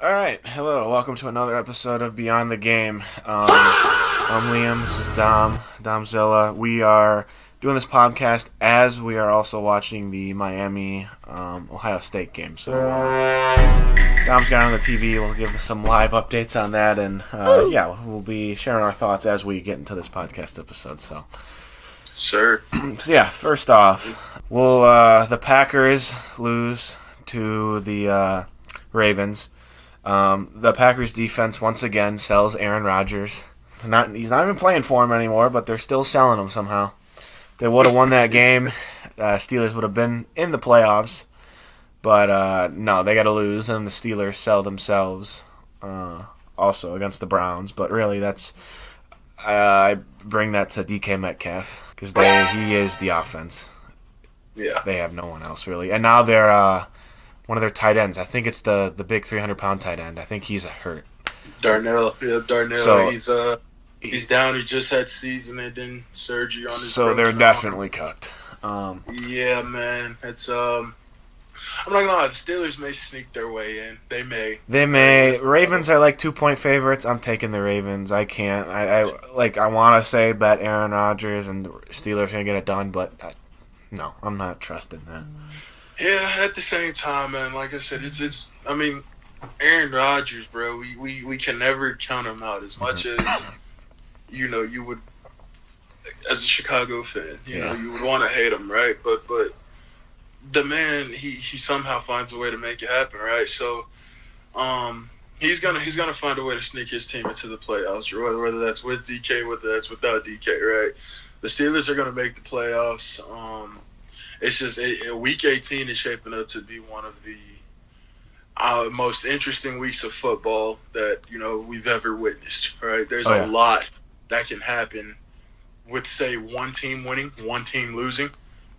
All right, hello, welcome to another episode of Beyond the Game. I'm Liam, this is Domzilla. We are doing this podcast as we are also watching the Miami Ohio State game. So Dom's got on the TV, we'll give some live updates on that, and we'll be sharing our thoughts as we get into this podcast episode. So, sir. First off, will the Packers lose to the Ravens? The Packers defense once again sells Aaron Rodgers. He's not even playing for him anymore, but they're still selling him somehow. If they would have won that game, Steelers would have been in the playoffs. But no, they got to lose, and the Steelers sell themselves also against the Browns. But really, I bring that to DK Metcalf because he is the offense. Yeah, they have no one else really, and now they're one of their tight ends. I think it's the big 300-pound tight end. I think he's hurt. Darnell. Yep, Darnell. So, he's down. He just had season-ending surgery on his. So they're definitely cooked. Yeah, man. It's I'm not gonna lie. The Steelers may sneak their way in. They may. Ravens are like 2-point favorites. I'm taking the Ravens. I can't. I want to say bet Aaron Rodgers and the Steelers are gonna get it done, but no, I'm not trusting that. Yeah, at the same time, man. Like I said, it's. I mean, Aaron Rodgers, bro. We can never count him out as much as you would, as a Chicago fan. You know, you would want to hate him, right? But the man, he somehow finds a way to make it happen, right? So, he's gonna find a way to sneak his team into the playoffs, or whether that's with DK, whether that's without DK, right? The Steelers are gonna make the playoffs. It's just Week 18 is shaping up to be one of the most interesting weeks of football that we've ever witnessed. Right? There's a lot that can happen with, say, one team winning, one team losing.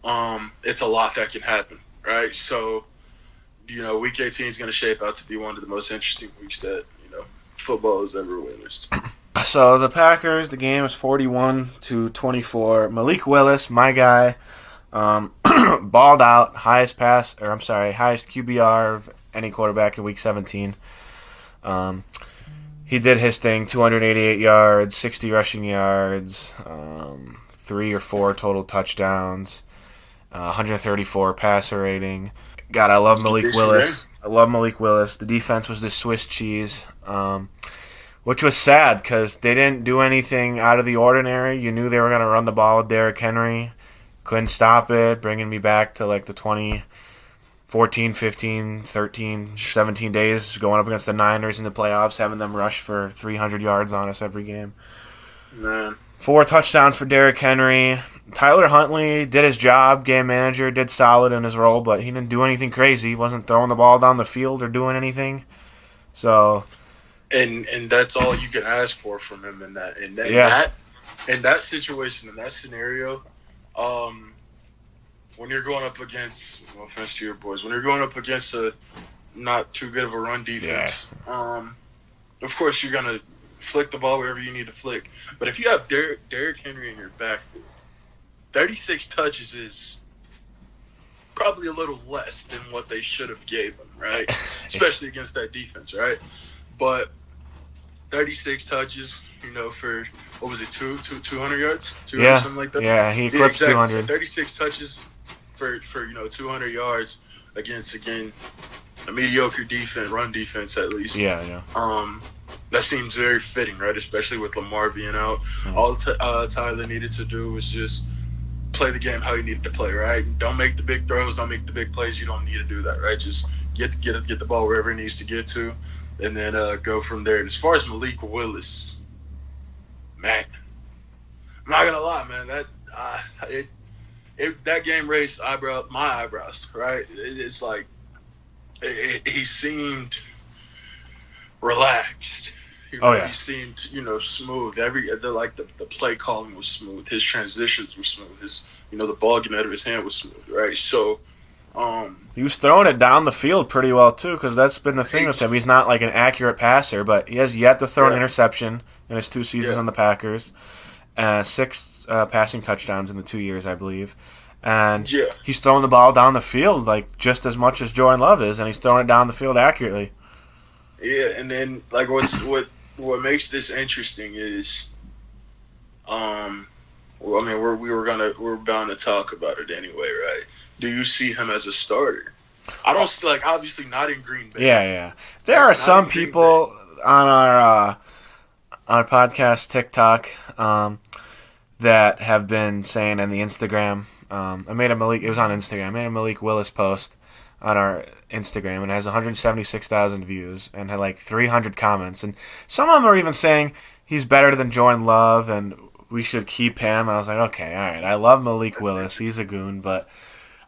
It's a lot that can happen, right? So, Week 18 is going to shape out to be one of the most interesting weeks that football has ever witnessed. So the Packers, the game is 41-24. Malik Willis, my guy. Balled out, highest QBR of any quarterback in Week 17. He did his thing, 288 yards, 60 rushing yards, 3 or 4 total touchdowns, 134 passer rating. God, I love Malik Willis. The defense was the Swiss cheese, which was sad because they didn't do anything out of the ordinary. You knew they were going to run the ball with Derrick Henry. Couldn't stop it, bringing me back to like the 2014, 15, 13, 17 days going up against the Niners in the playoffs, having them rush for 300 yards on us every game. Man. 4 touchdowns for Derrick Henry. Tyler Huntley did his job, game manager, did solid in his role, but he didn't do anything crazy. He wasn't throwing the ball down the field or doing anything. So, and that's all you can ask for from him in that situation, in that scenario. When you're going up against, no offense to your boys, when you're going up against a not too good of a run defense, of course you're gonna flick the ball wherever you need to flick. But if you have Derrick Henry in your backfield, 36 touches is probably a little less than what they should have gave him, right? Especially against that defense, right? But 36 touches, for what was it, 200 yards, 200 something like that. Yeah, he eclipsed 200. So 36 touches for 200 yards against, again, a mediocre run defense at least. Yeah. That seems very fitting, right? Especially with Lamar being out. All Tyler needed to do was just play the game how he needed to play, right? Don't make the big throws, don't make the big plays. You don't need to do that, right? Just get the ball wherever it needs to get to, and then go from there. And as far as Malik Willis, man, I'm not gonna lie, man. That game raised my eyebrows, right? It's like he seemed relaxed. He seemed smooth. The play calling was smooth. His transitions were smooth. His the ball getting out of his hand was smooth, right? So. He was throwing it down the field pretty well too, because that's been the thing with him. He's not like an accurate passer, but he has yet to throw an interception in his 2 seasons on the Packers. 6 passing touchdowns in the 2 years, I believe. And he's throwing the ball down the field like just as much as Jordan Love is, and he's throwing it down the field accurately. Yeah, and then like what makes this interesting is, well, I mean, we're bound to talk about it anyway, right? Do you see him as a starter? I don't see, like, obviously not in Green Bay. Yeah. There are some people on our podcast TikTok that have been saying in the Instagram. It was on Instagram. I made a Malik Willis post on our Instagram, and it has 176,000 views and had like 300 comments. And some of them are even saying he's better than Jordan Love and we should keep him. I was like, okay, all right. I love Malik Willis. He's a goon, but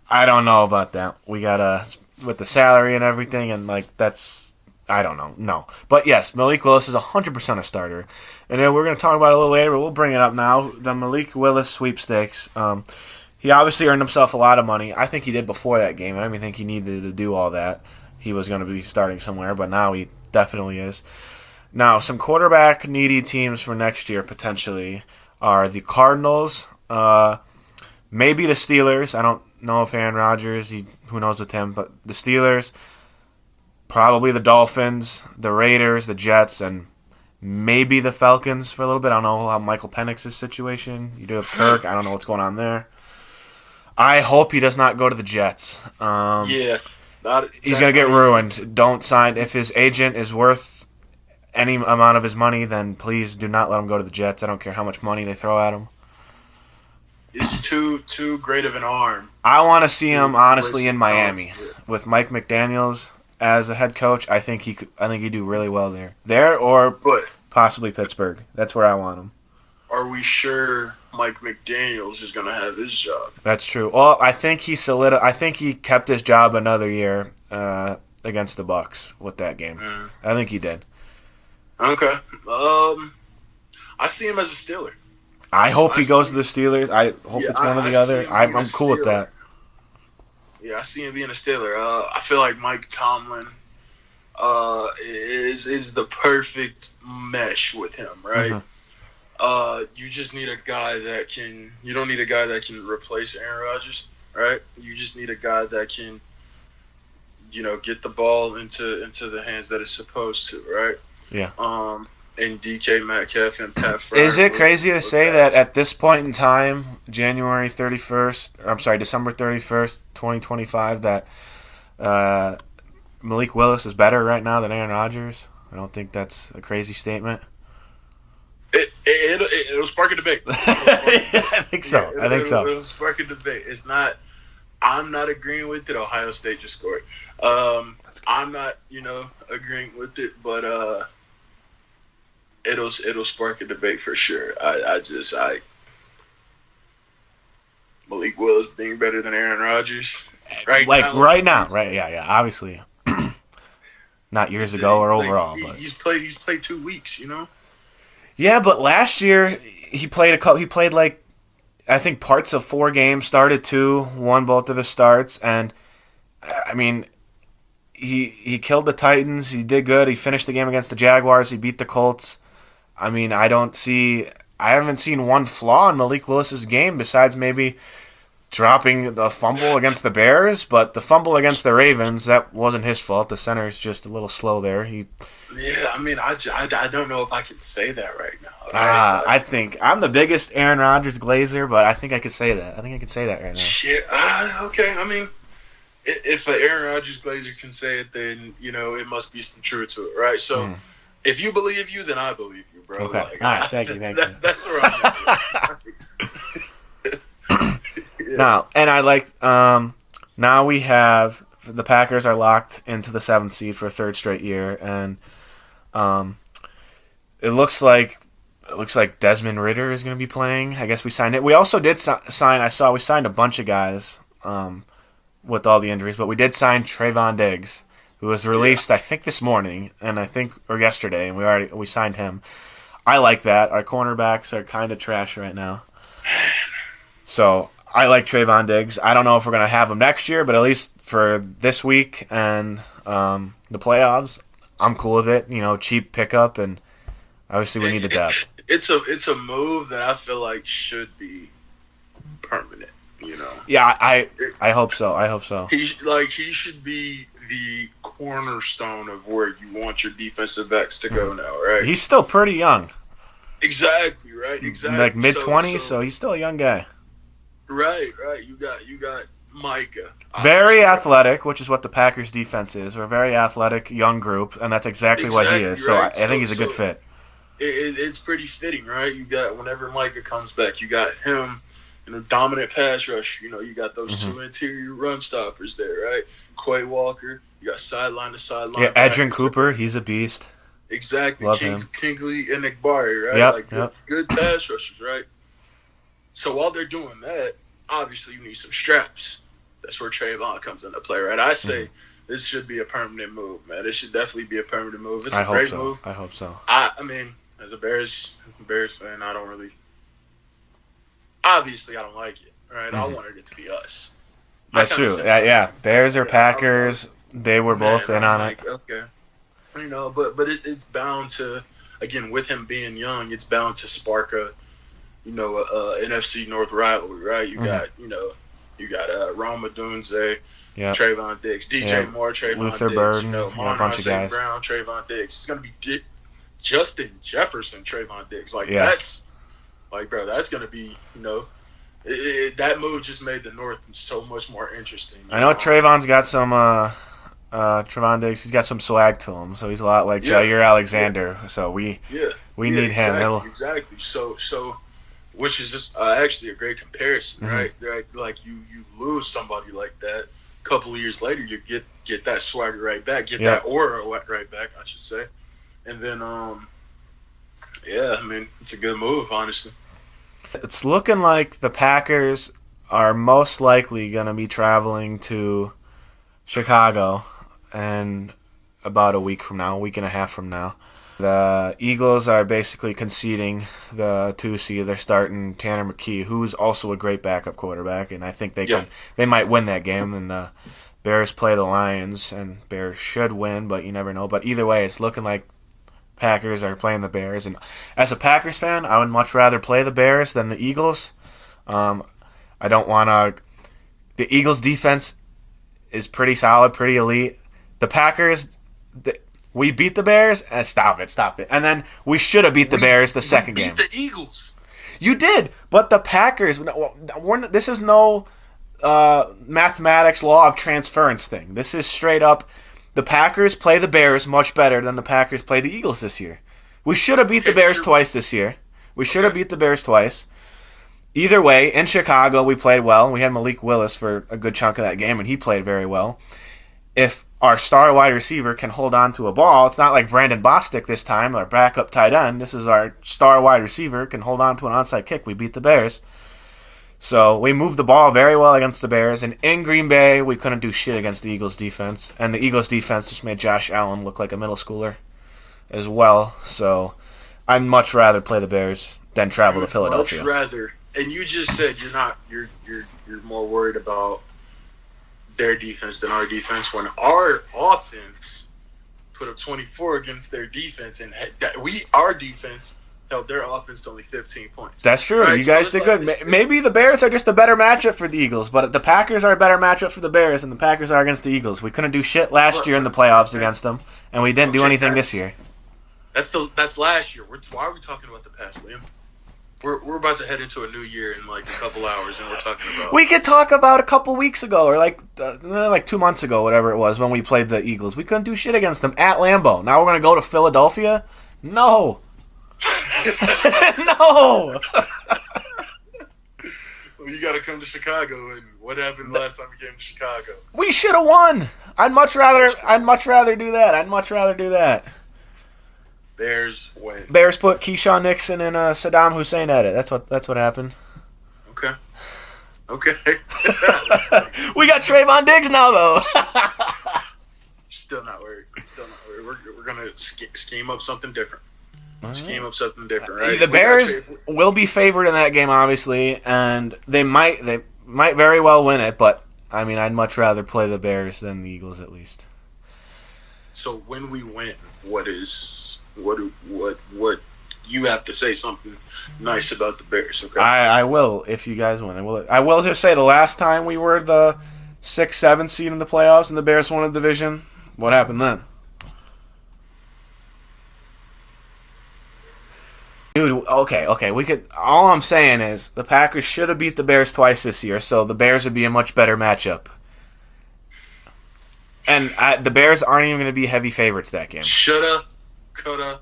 I don't know about that. We got with the salary and everything, and like that's, I don't know. No. But yes, Malik Willis is 100% a starter. And then we're going to talk about it a little later, but we'll bring it up now. The Malik Willis sweepstakes. He obviously earned himself a lot of money. I think he did before that game. I don't even think he needed to do all that. He was going to be starting somewhere, but now he definitely is. Now, some quarterback needy teams for next year potentially are the Cardinals, maybe the Steelers. I don't know if Aaron Rodgers, who knows with him, but the Steelers, probably the Dolphins, the Raiders, the Jets, and maybe the Falcons for a little bit. I don't know how Michael Penix's situation. You do have Kirk. I don't know what's going on there. I hope he does not go to the Jets. Yeah. He's going to get ruined. Don't sign. If his agent is worth any amount of his money, then please do not let him go to the Jets. I don't care how much money they throw at him. It's too great of an arm. I want to see him, honestly, in Miami with Mike McDaniels as a head coach. I think he'd do really well there or possibly Pittsburgh. That's where I want him. Are we sure Mike McDaniels is going to have his job? That's true. Well, I think I think he kept his job another year against the Bucs with that game. I think he did. Okay. I see him as a Steeler. I hope he goes to the Steelers. I hope it's one or the other. I'm cool with that. Yeah, I see him being a Steeler. I feel like Mike Tomlin is the perfect mesh with him, right? Mm-hmm. You just need a guy that can. You don't need a guy that can replace Aaron Rodgers, right? You just need a guy that can, get the ball into the hands that it's supposed to, right? Yeah. And DK Metcalf and Pat Fryer. Is it crazy to say that at this point in time, December 31st, 2025, that Malik Willis is better right now than Aaron Rodgers? I don't think that's a crazy statement. It'll spark a debate. I think so. It'll spark a debate. It's not. I'm not agreeing with it. Ohio State just scored. I'm not, agreeing with it, but it'll spark a debate for sure. Malik Willis being better than Aaron Rodgers right now. Yeah. Obviously, not years ago or overall. But he's played 2 weeks. Yeah, but last year he played like I think parts of 4 games, started 2, won both of his starts, and I mean he killed the Titans. He did good. He finished the game against the Jaguars. He beat the Colts. I mean, I haven't seen one flaw in Malik Willis's game besides maybe dropping the fumble against the Bears, but the fumble against the Ravens, that wasn't his fault. The center's just a little slow there. Yeah, I mean, I don't know if I can say that right now. Right? I think I'm the biggest Aaron Rodgers glazer, but I think I could say that. I think I could say that right now. Shit. Okay. I mean, if an Aaron Rodgers glazer can say it, then it must be some truth to it, right? So, if you believe you, then I believe you, bro. Okay. All right. Thank you. That's where I'm at. Yeah. Now, and I like. Now we have the Packers are locked into the 7th seed for a 3rd straight year, and it looks like Desmond Ridder is going to be playing. I guess we signed it. We also did sign. We signed a bunch of guys with all the injuries, but we did sign Trayvon Diggs, who was released I think this morning or yesterday, and we signed him. I like that. Our cornerbacks are kind of trash right now, so I like Trayvon Diggs. I don't know if we're going to have him next year, but at least for this week and the playoffs, I'm cool with it. Cheap pickup, and obviously we need the depth. It's a move that I feel like should be permanent. Yeah, I hope so. He should be the cornerstone of where you want your defensive backs to go now, right? He's still pretty young. Exactly, right? Exactly. Like mid-20s, so he's still a young guy. Right. You got Micah. Very athletic, which is what the Packers defense is. We're a very athletic young group, and that's exactly what he is. Right. So I think he's a good fit. It's pretty fitting, right? You got, whenever Micah comes back, you got him in a dominant pass rush. You know, you got those two interior run stoppers there, right? Quay Walker. You got sideline to sideline. Yeah, Edrin Cooper, he's a beast. Exactly. Love him. Kingsley and Nigbari, right? Yep, good pass rushers, right? So while they're doing that, obviously you need some straps. That's where Trayvon comes into play, right? I say this should be a permanent move, man. This should definitely be a permanent move. It's a great move. I hope so. I mean, as a Bears fan, I don't really. Obviously, I don't like it, right? I wanted it to be us. That's true. Yeah. Bears or Packers, they were both in on it. Okay. You know, but it's bound to, again, with him being young, it's bound to spark a NFC North rivalry, right? You got Roma Dunze, Trayvon Diggs, DJ Moore, Trayvon Luther Diggs, Burden, a bunch of guys. Brown, Trayvon Diggs. It's gonna be Justin Jefferson, Trayvon Diggs. That's that's gonna be that move just made the North so much more interesting. I know Trayvon's got some Trayvon Diggs. He's got some swag to him, so he's a lot like Jair Alexander. So we need him. Exactly. So. Which is just actually a great comparison, right? Like you lose somebody like that, a couple of years later, you get that swagger right back, that aura right back, I should say, and then I mean, it's a good move, honestly. It's looking like the Packers are most likely going to be traveling to Chicago in about a week and a half from now. The Eagles are basically conceding the 2 seed. They're starting Tanner McKee, who's also a great backup quarterback, and I think they might win that game. And the Bears play the Lions, and Bears should win, but you never know. But either way, it's looking like Packers are playing the Bears. And as a Packers fan, I would much rather play the Bears than the Eagles. I don't want to. The Eagles' defense is pretty solid, pretty elite. The Packers. We beat the Bears? Stop it. And then we should have beat the Bears the second game. We beat the Eagles. You did, but the Packers, this is no mathematics law of transference thing. This is straight up, the Packers play the Bears much better than the Packers play the Eagles this year. We should have beat the Bears twice this year. We should have beat the Bears twice. Either way, in Chicago, we played well. We had Malik Willis for a good chunk of that game, and he played very well. If our star wide receiver can hold on to a ball, it's not like Brandon Bostic this time, our backup tight end. This is our star wide receiver, can hold on to an onside kick. We beat the Bears. So we moved the ball very well against the Bears. And in Green Bay, we couldn't do shit against the Eagles' defense. And the Eagles' defense just made Josh Allen look like a middle schooler as well. So I'd much rather play the Bears than travel to Philadelphia. Much rather. And you just said you're more worried about their defense than our defense, when our offense put up 24 against their defense, and our defense held their offense to only 15 points. That's true. Right? You guys did good. Maybe the Bears are just a better matchup for the Eagles, but the Packers are a better matchup for the Bears, and the Packers are against the Eagles. We couldn't do shit last year in the playoffs against them, and we didn't do anything this year. That's last year. Why are we talking about the past, Liam? We're about to head into a new year in like a couple hours, and we're talking about. We could talk about a couple weeks ago, or like 2 months ago, whatever it was, when we played the Eagles. We couldn't do shit against them at Lambeau. Now we're gonna go to Philadelphia? No. No. Well, you got to come to Chicago, and what happened last time we came to Chicago? We should have won. I'd much rather do that. Bears win. Bears put Keyshawn Nixon and Saddam Hussein at it. That's what happened. Okay. We got Trayvon Diggs now, though. Still not worried. We're gonna scheme up something different. Right? The Bears will be favored in that game, obviously, and they might very well win it. But I mean, I'd much rather play the Bears than the Eagles, at least. So when we win, what you have to say something nice about the Bears, okay? I will if you guys win. I will just say the last time we were the 6, 7 seed in the playoffs and the Bears won a division, what happened then? Dude, okay. We could. All I'm saying is the Packers should have beat the Bears twice this year, so the Bears would be a much better matchup. And the Bears aren't even going to be heavy favorites that game. Shoulda, coulda,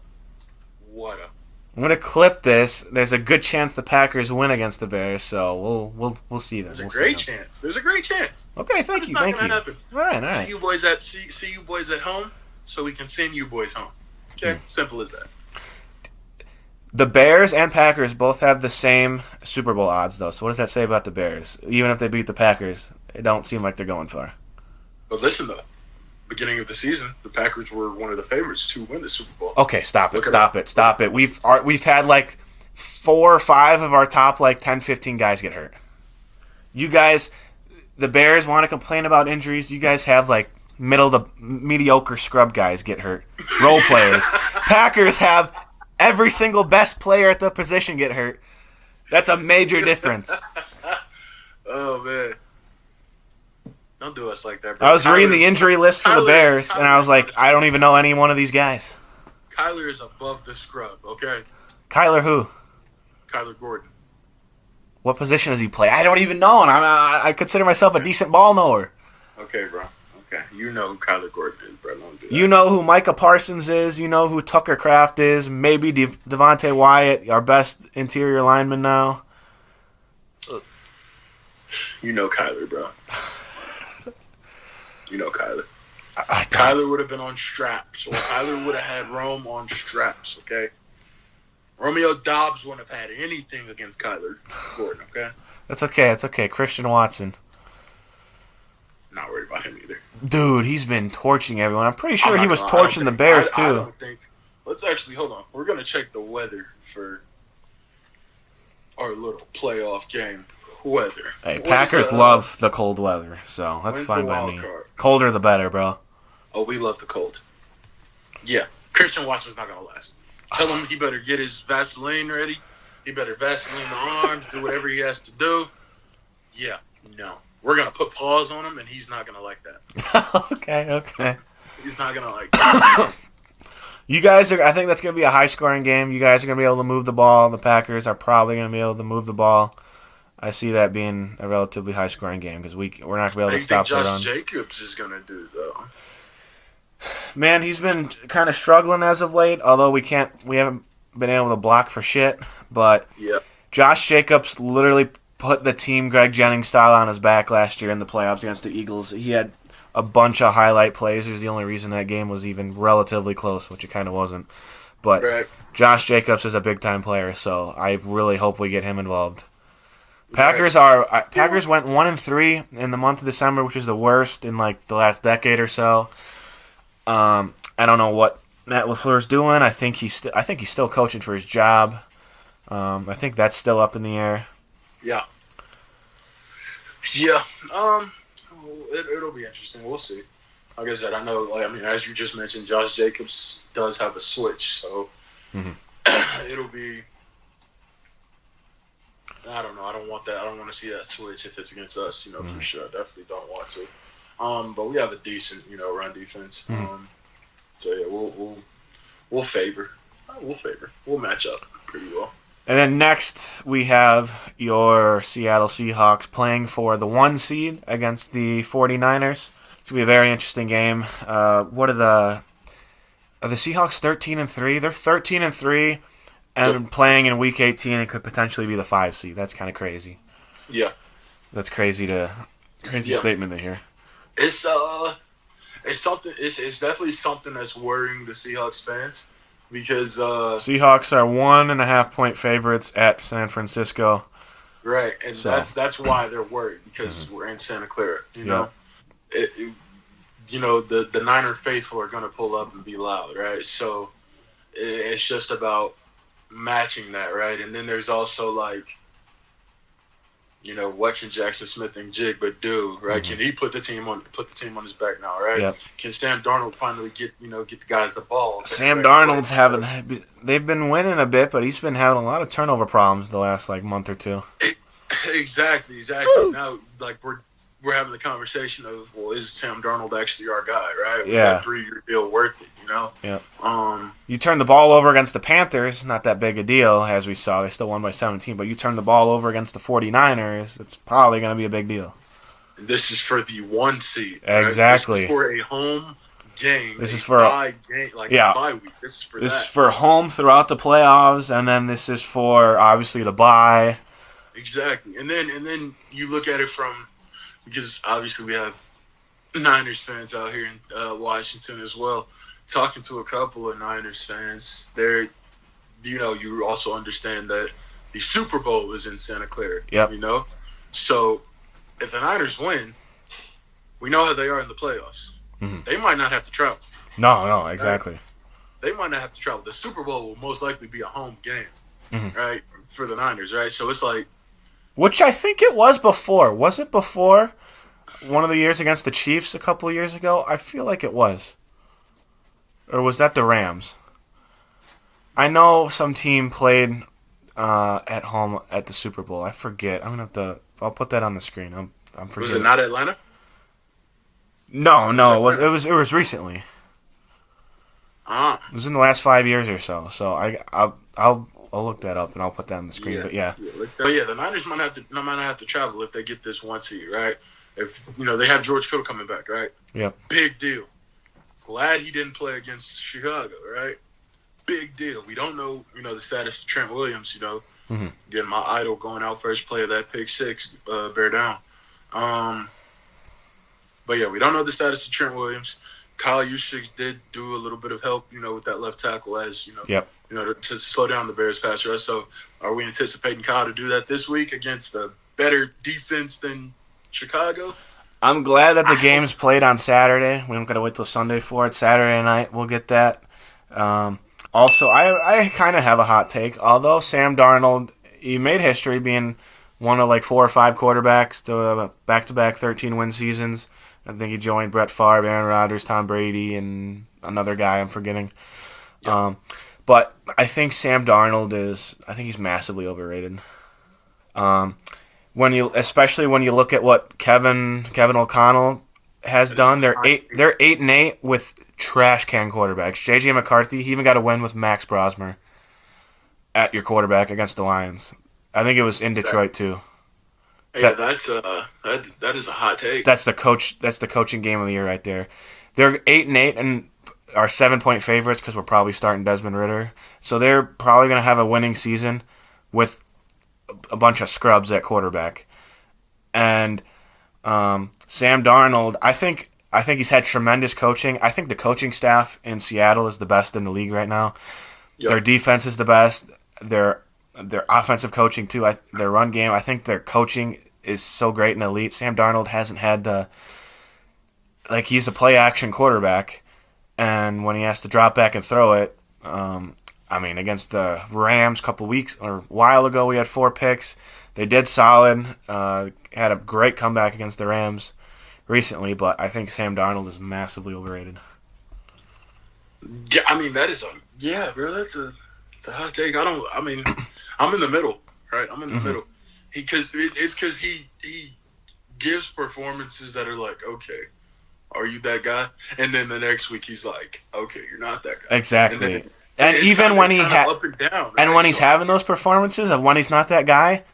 woulda. I'm going to clip this. There's a good chance the Packers win against the Bears, so we'll see them. There's a great chance. There's a great chance. Okay, thank you. Happen. All right. See you boys at home, so we can send you boys home. Okay, simple as that. The Bears and Packers both have the same Super Bowl odds, though. So what does that say about the Bears? Even if they beat the Packers, it don't seem like they're going far. But listen, though. Beginning of the season, the Packers were one of the favorites to win the Super Bowl. Okay, stop it. We've had like 4 or 5 of our top like 10, 15 guys get hurt. You guys, the Bears want to complain about injuries. You guys have like mediocre scrub guys get hurt. Role players. Packers have every single best player at the position get hurt. That's a major difference. Oh, man. Don't do us like that, bro. I was reading the injury list for the Bears, and I was like, I don't even know any one of these guys. Kyler is above the scrub, okay? Kyler who? Kyler Gordon. What position does he play? I don't even know, and I consider myself a decent ball knower. Okay, bro. Okay. You know who Kyler Gordon is, bro. Don't do that. You know who Micah Parsons is. You know who Tucker Kraft is. Maybe Devontae Wyatt, our best interior lineman now. You know Kyler, bro. You know Kyler. Kyler would have been on straps, or Kyler would have had Rome on straps, okay? Romeo Dobbs wouldn't have had anything against Kyler Gordon, okay? That's okay. It's okay. Christian Watson. Not worried about him either. Dude, he's been torching everyone. I'm pretty sure he was torching the Bears, too. I don't think. Let's actually, hold on. We're going to check the weather for our little playoff game. Weather. Hey, Packers love the cold weather, so that's fine by me. Colder the better, bro. Oh, we love the cold. Yeah, Christian Watson's not gonna last. Tell him he better get his Vaseline ready. He better Vaseline the arms, do whatever he has to do. Yeah, no. We're gonna put paws on him, and he's not gonna like that. Okay. He's not gonna like that. You guys are. I think that's gonna be a high-scoring game. You guys are gonna be able to move the ball. The Packers are probably gonna be able to move the ball. I see that being a relatively high-scoring game because we're not going to be able to stop the run. Josh Jacobs is going to do, though? Man, he's been kind of struggling as of late, although we haven't been able to block for shit. But Josh Jacobs literally put the team Greg Jennings style on his back last year in the playoffs against the Eagles. He had a bunch of highlight plays. It was the only reason that game was even relatively close, which it kind of wasn't. But Josh Jacobs is a big-time player, so I really hope we get him involved. Packers went 1-3 in the month of December, which is the worst in like the last decade or so. I don't know what Matt LaFleur's doing. I think he's still coaching for his job. I think that's still up in the air. Yeah. It'll be interesting. We'll see. Like I said, I know. As you just mentioned, Josh Jacobs does have a switch, so it'll be. I don't know. I don't want that. I don't want to see that switch if it's against us. For sure. I definitely don't want to. But we have a decent, run defense. So yeah, we'll favor. We'll match up pretty well. And then next we have your Seattle Seahawks playing for the 1 seed against the 49ers. It's gonna be a very interesting game. What are the Seahawks 13-3? They're 13-3. And playing in Week 18, it could potentially be the 5 seed. That's kind of crazy. Yeah, that's crazy statement to hear. It's something. It's definitely something that's worrying the Seahawks fans because Seahawks are 1.5 point favorites at San Francisco. Right, and that's why they're worried because we're in Santa Clara. You know, the Niner faithful are going to pull up and be loud, right? So it's just about matching that, right? And then there's also like, what can Jackson Smith and Jigba do, right? Can he put the team on his back now, right? Yep. Can Sam Darnold finally get the guys the ball? Sam Darnold's they've been winning a bit, but he's been having a lot of turnover problems the last month or two. Exactly. Now, we're we're having the conversation of, well, is Sam Darnold actually our guy, right? Was Yeah. that 3-year deal worth it, Yeah. 'Cause You turn the ball over against the Panthers, not that big a deal, as we saw. They still won by 17, but you turn the ball over against the 49ers, it's probably going to be a big deal. this is for the 1 seed. Exactly. This is for a home game. This is for a game, like a bye week. This is for This that. is for home throughout the playoffs, and then this is for, obviously, the bye. Exactly. And then you look at it from, because obviously we have Niners fans out here in Washington as well. Talking to a couple of Niners fans, you also understand that the Super Bowl is in Santa Clara. Yep. So if the Niners win, we know how they are in the playoffs. Mm-hmm. They might not have to travel. No, exactly. Right? They might not have to travel. The Super Bowl will most likely be a home game, right, for the Niners, right? So it's like, which I think it was before. Was it before one of the years against the Chiefs a couple of years ago? I feel like it was. Or was that the Rams? I know some team played at home at the Super Bowl. I forget. I'll put that on the screen. I'm forgetting. Was it not Atlanta? No. It was recently. It was in the last 5 years or so. So I'll look that up and I'll put that on the screen. But yeah. But yeah, the Niners might not have to travel if they get this 1 seed, right? If they have George Kittle coming back, right? Yep. Big deal. Glad he didn't play against Chicago, right? Big deal. We don't know, the status of Trent Williams, Getting my idol going out first play of that pick 6, bear down. But yeah, we don't know the status of Trent Williams. Kyle Juszczyk did do a little bit of help, with that left tackle as, Yep. To slow down the Bears pass rush. So are we anticipating Kyle to do that this week against a better defense than Chicago? I'm glad that the game's played on Saturday. We don't got to wait till Sunday for it. Saturday night, we'll get that. Also, I kind of have a hot take. Although Sam Darnold, he made history being one of like 4 or 5 quarterbacks to back-to-back 13-win seasons. I think he joined Brett Favre, Aaron Rodgers, Tom Brady, and another guy I'm forgetting. Yep. But I think Sam Darnold he's massively overrated. Especially when you look at what Kevin O'Connell has done, they're 8-8 with trash can quarterbacks. JJ McCarthy, he even got a win with Max Brosmer at your quarterback against the Lions. I think it was in Detroit too. Yeah, that is a hot take. That's the coaching game of the year right there. They're 8-8 and are 7-point favorites because we're probably starting Desmond Ridder. So they're probably going to have a winning season with a bunch of scrubs at quarterback. And Sam Darnold, I think he's had tremendous coaching. I think the coaching staff in Seattle is the best in the league right now. Yep. Their defense is the best. Their offensive coaching too. Their run game. I think their coaching is so great and elite. Sam Darnold hasn't had he's a play action quarterback, and when he has to drop back and throw it, against the Rams a while ago, we had 4 picks. They did solid. Had a great comeback against the Rams recently, but I think Sam Darnold is massively overrated. Yeah, that's a hot take. I'm in the middle, right? I'm in the middle. Because he gives performances that are like, okay, are you that guy? And then the next week he's like, okay, you're not that guy. Exactly. And even when when he's having those performances of when he's not that guy,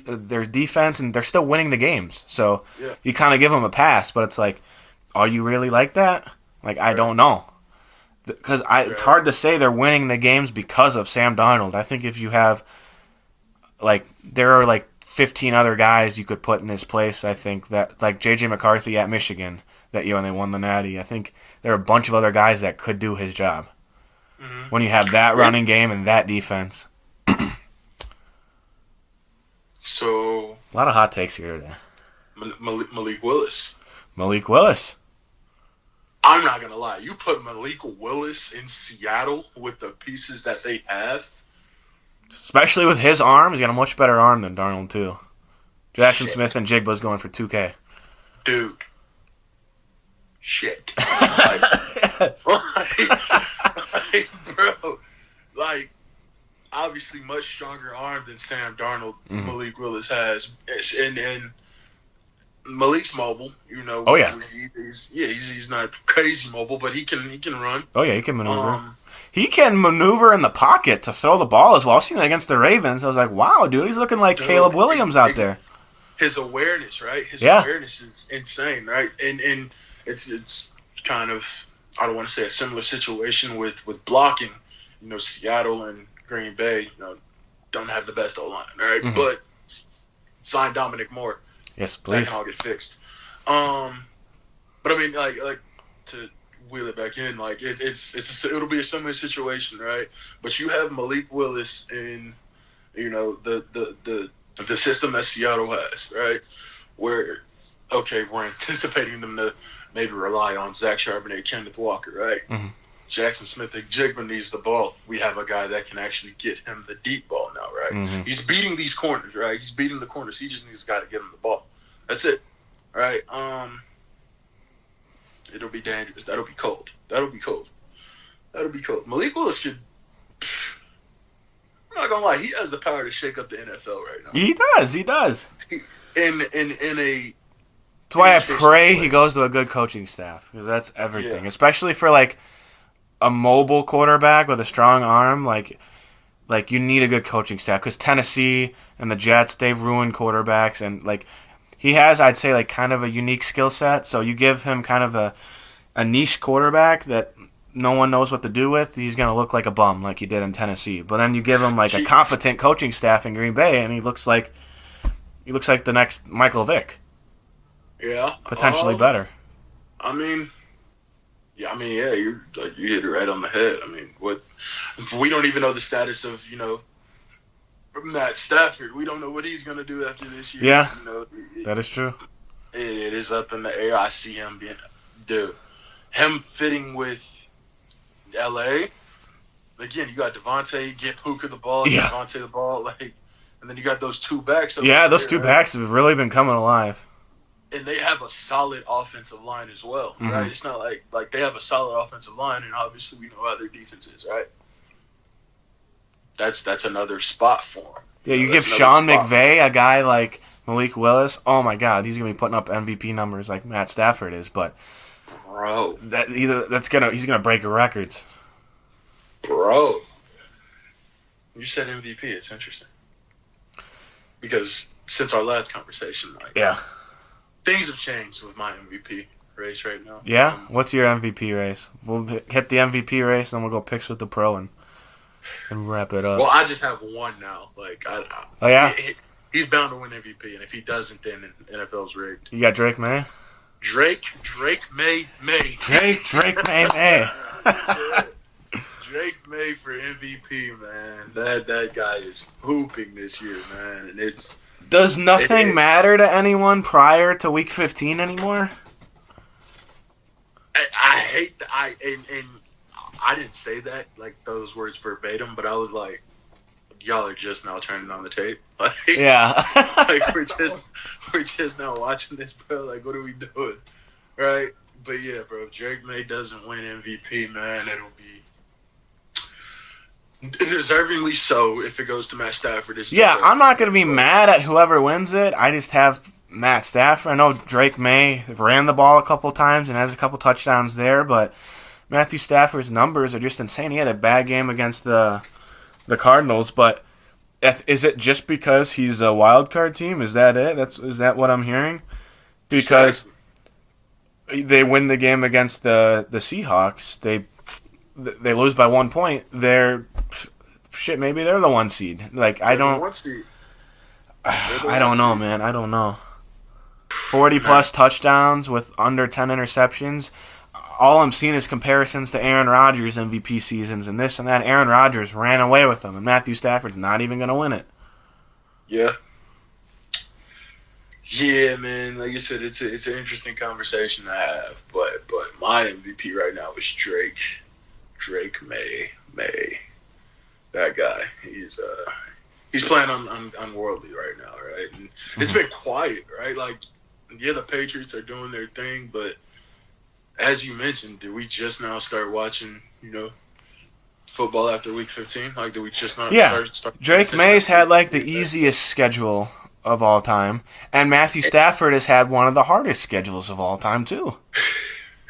their defense, and they're still winning the games. So you kind of give him a pass, but it's like, are you really like that? Like, I don't know. Because it's hard to say they're winning the games because of Sam Darnold. I think if you have, there are 15 other guys you could put in his place. I think that, J.J. McCarthy at Michigan that year when they won the Natty. I think there are a bunch of other guys that could do his job. Mm-hmm. When you have that running game and that defense. So a lot of hot takes here today. Malik Willis. Malik Willis. I'm not going to lie. You put Malik Willis in Seattle with the pieces that they have. Especially with his arm. He's got a much better arm than Darnold, too. Jackson Smith and Jigba's going for 2K. Dude. Shit. Yes. Bro. Obviously much stronger arm than Sam Darnold, Malik Willis has. And Malik's mobile. You know. Oh yeah. He's not crazy mobile, but he can run. Oh yeah, he can maneuver. He can maneuver in the pocket to throw the ball as well. I've seen that against the Ravens. I was like, wow, dude, he's looking like Caleb Williams out there. His awareness, right? His awareness is insane, right? And it's kind of, I don't want to say a similar situation with blocking. You know, Seattle and Green Bay, you know, don't have the best O-line, right? Mm-hmm. But sign Dominic Moore. Yes, please. That can all get fixed. But I mean, like to wheel it back in, like it'll be a similar situation, right? But you have Malik Willis in, you know, the system that Seattle has, right? Where, okay, we're anticipating them to maybe rely on Zach Charbonnet, Kenneth Walker, right? Mm-hmm. Jackson Smith-Njigba needs the ball. We have a guy that can actually get him the deep ball now, right? Mm-hmm. He's beating these corners, right? He's beating the corners. He just needs a guy to get him the ball. That's it, right? It'll be dangerous. That'll be cold. Malik Willis should. I'm not gonna lie. He has the power to shake up the NFL right now. He does. In a. That's why I pray he goes to a good coaching staff, because that's everything, especially for like a mobile quarterback with a strong arm. Like you need a good coaching staff, because Tennessee and the Jets, they've ruined quarterbacks, and like he has, I'd say, like kind of a unique skill set. So you give him kind of a niche quarterback that no one knows what to do with, he's gonna look like a bum, like he did in Tennessee. But then you give him like a competent coaching staff in Green Bay, and he looks like the next Michael Vick. Yeah, potentially better. You hit it right on the head. I mean, we don't even know the status of, you know, Matt Stafford. We don't know what he's gonna do after this year. Yeah, you know, that is true. It is up in the air. I see him him fitting with LA. Again, you got Devontae, get Puka the ball, get Devontae the ball, and then you got those two backs. Those two backs have really been coming alive. And they have a solid offensive line as well, mm-hmm. right? It's not like they have a solid offensive line, and obviously we know how their defense is, right? That's another spot for them. Yeah, you give Sean McVay a guy like Malik Willis. Oh my God, he's gonna be putting up MVP numbers like Matt Stafford is. But bro, he's gonna break records. Bro, you said MVP. It's interesting because since our last conversation, things have changed with my MVP race right now. Yeah? What's your MVP race? We'll hit the MVP race, then we'll go picks with the pro and wrap it up. Well, I just have one now. He's bound to win MVP, and if he doesn't, then NFL's rigged. You got Drake May? Drake May. Drake May. Drake May for MVP, man. That guy is hooping this year, man, and it's. Does nothing matter to anyone prior to Week 15 anymore? I hate that. And I didn't say that, like, those words verbatim, but I was like, y'all are just now turning on the tape. Yeah. we're just now watching this, bro. Like, what are we doing? Right? But, yeah, bro, if Drake May doesn't win MVP, man, it'll be deservingly so if it goes to Matt Stafford. I'm not going to be mad at whoever wins it. I just have Matt Stafford. I know Drake May ran the ball a couple times and has a couple touchdowns there, but Matthew Stafford's numbers are just insane. He had a bad game against the Cardinals, but is it just because he's a wild card team? Is that it? Is that what I'm hearing? Because they win the game against the Seahawks. They lose by 1 point. Maybe they're the 1 seed. Like, I don't know, man. I don't know. 40-plus touchdowns with under 10 interceptions. All I'm seeing is comparisons to Aaron Rodgers' MVP seasons and this and that. Aaron Rodgers ran away with them, and Matthew Stafford's not even going to win it. Yeah. Yeah, man. Like you said, it's an interesting conversation to have. But my MVP right now is Drake. Drake May. That guy. He's playing unworldly right now, right? And it's been quiet, right? Like, yeah, the Patriots are doing their thing, but as you mentioned, did we just now start watching, you know, football after Week 15? Like, did we just not start Drake May's had, like, the easiest schedule of all time, and Matthew Stafford has had one of the hardest schedules of all time too.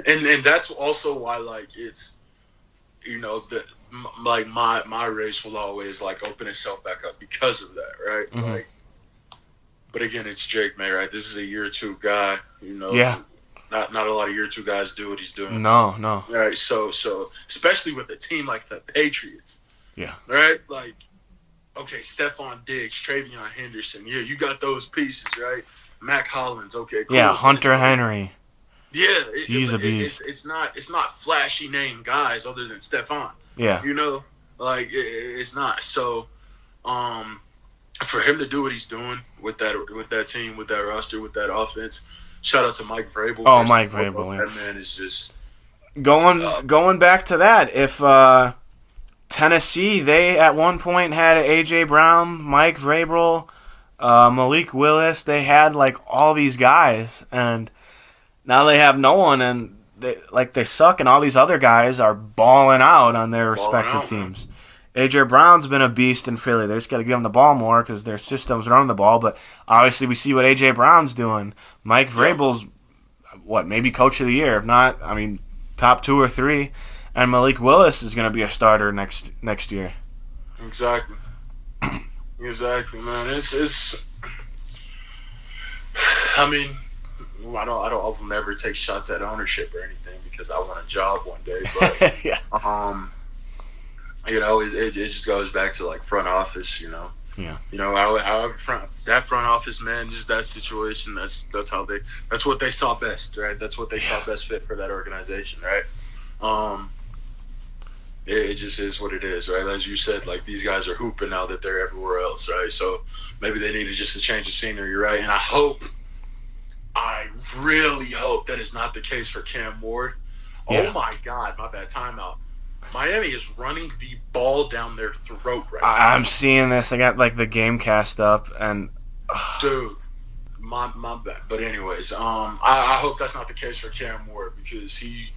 And that's also why, like, it's, you know, like my race will always like open itself back up because of that, right? Mm-hmm. Like, but again, it's Jake May, right? This is a year two guy, you know. Yeah. Not a lot of year two guys do what he's doing. No. Right. So especially with a team like the Patriots. Yeah. Right. Like, okay, Stephon Diggs, Travion Henderson. Yeah, you got those pieces, right? Mac Hollins. Okay. Cool. Yeah. Hunter Henry. Yeah, he's a beast. It's not flashy name guys other than Stephon. Yeah. You know, like it's not. So, for him to do what he's doing with that team, with that roster, with that offense, shout out to Mike Vrabel. Oh, Mike Vrabel. That man is just going back to that. If Tennessee, they at one point had A.J. Brown, Mike Vrabel, Malik Willis. They had like all these guys, and now they have no one, and they suck, and all these other guys are balling out on their respective teams. A.J. Brown's been a beast in Philly. They just got to give him the ball more because their system's running the ball. But obviously, we see what A.J. Brown's doing. Mike Vrabel's, maybe coach of the year. If not, I mean, top 2 or 3. And Malik Willis is going to be a starter next year. Exactly. Exactly, man. It's. I mean, I don't often ever take shots at ownership or anything because I want a job one day. But yeah. You know, it just goes back to like front office. You know. Yeah. You know, however front office, man, just that situation. That's what they saw best, right? That's what they saw best fit for that organization, right? It just is what it is, right? As you said, like, these guys are hooping now that they're everywhere else, right? So maybe they needed just a change of scenery, right? And I really hope that is not the case for Cam Ward. Yeah. Oh my God, my bad, timeout. Miami is running the ball down their throat right now. I'm seeing this. I got like the game cast up, and dude, my bad. But anyways, I hope that's not the case for Cam Ward because he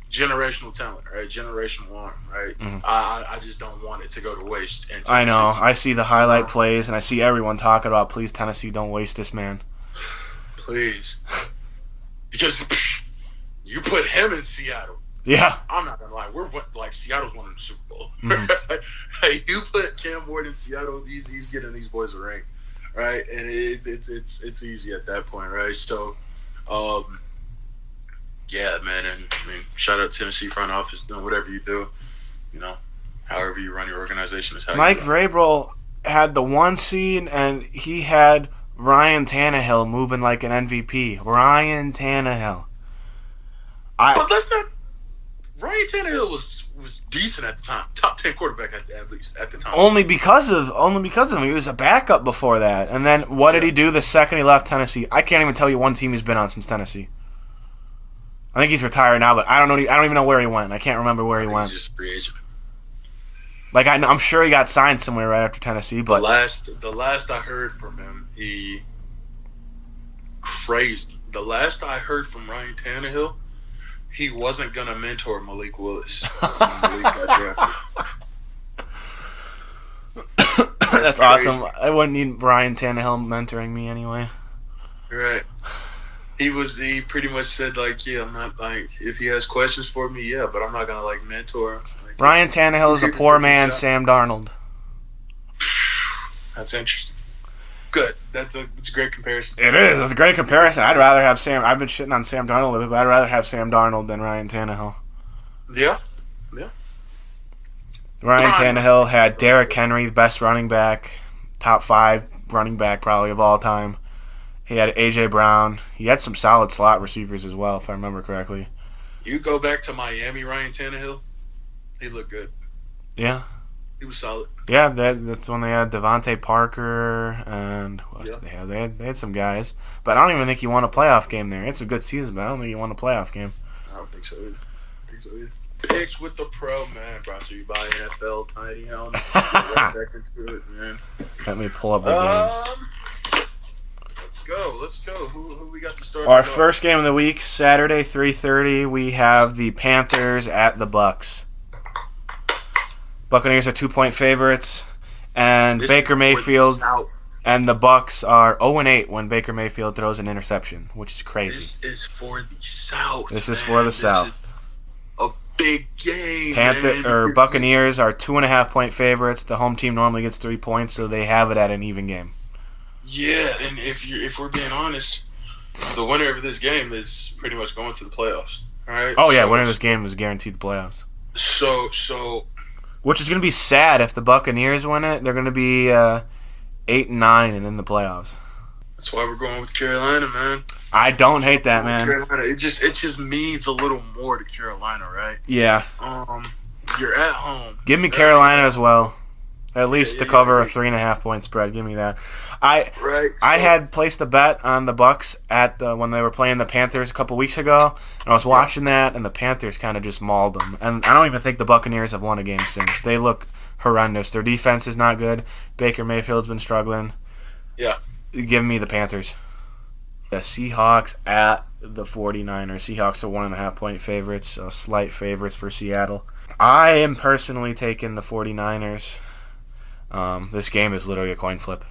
generational talent, right? Generational arm, right? Mm-hmm. I just don't want it to go to waste. I know. I see the highlight plays, and I see everyone talking about, please, Tennessee, don't waste this man. Please, because you put him in Seattle. Yeah, I'm not gonna lie. Seattle's winning the Super Bowl. Mm-hmm. Hey, you put Cam Ward in Seattle, he's getting these boys a ring, right? And it's easy at that point, right? So, yeah, man. And I mean, shout out to Tennessee front office doing whatever you do. You know, however you run your organization is how. Mike Vrabel had the 1 seed, and he had Ryan Tannehill moving like an MVP. Ryan Tannehill. But let's not. Ryan Tannehill was decent at the time, top 10 quarterback at least at the time. Only because of him. He was a backup before that, and then what did he do the second he left Tennessee? I can't even tell you one team he's been on since Tennessee. I think he's retired now, but I don't even know where he went. I can't remember where he went. He's just free agent. Like I'm sure he got signed somewhere right after Tennessee, but the last I heard from him, the last I heard from Ryan Tannehill, he wasn't gonna mentor Malik Willis. Malik got drafted. That's awesome. I wouldn't need Ryan Tannehill mentoring me anyway. Right. He pretty much said, like, yeah, I'm not, like, if he has questions for me, yeah, but I'm not gonna, like, mentor him. Like, Ryan Tannehill is a poor man Sam Darnold. That's interesting. Good. That's a great comparison. It is. It's a great comparison. I'd rather have Sam. I've been shitting on Sam Darnold, but I'd rather have Sam Darnold than Ryan Tannehill. Yeah. Ryan Tannehill had Derrick Henry, the best running back, top 5 running back probably of all time. He had A.J. Brown. He had some solid slot receivers as well, if I remember correctly. You go back to Miami, Ryan Tannehill, he looked good. Yeah. He was solid. Yeah, that's when they had Devontae Parker and who else did they have? They had some guys. But I don't even think he won a playoff game there. It's a good season, but I don't think he won a playoff game. I don't think so either. Picks with the Pro, man. Brought to you by NFL Tiny Helmets. Right back into it, man. Let me pull up the games. Let's go. Who we got to start? Our first game of the week, Saturday, 3:30. We have the Panthers at the Bucks. Buccaneers are 2-point favorites, and Baker Mayfield And the Bucks are 0-8 when Baker Mayfield throws an interception, which is crazy. This is for the South. This is for the South. A big game. Buccaneers are 2.5-point favorites. The home team normally gets 3 points, so they have it at an even game. Yeah, and if we're being honest, the winner of this game is pretty much going to the playoffs. All right. Oh yeah, winner of this game is guaranteed the playoffs. So. Which is going to be sad if the Buccaneers win it. They're going to be 8-9 and in the playoffs. That's why we're going with Carolina, man. I don't hate that, man. Carolina, it just means a little more to Carolina, right? Yeah. You're at home. Give me Carolina as well. At least to cover a 3.5-point spread. Give me that. I had placed a bet on the Bucks at when they were playing the Panthers a couple weeks ago, and I was watching that, and the Panthers kind of just mauled them. And I don't even think the Buccaneers have won a game since. They look horrendous. Their defense is not good. Baker Mayfield's been struggling. Yeah. Give me the Panthers. The Seahawks at the 49ers. Seahawks are 1.5-point favorites, slight favorites for Seattle. I am personally taking the 49ers. This game is literally a coin flip.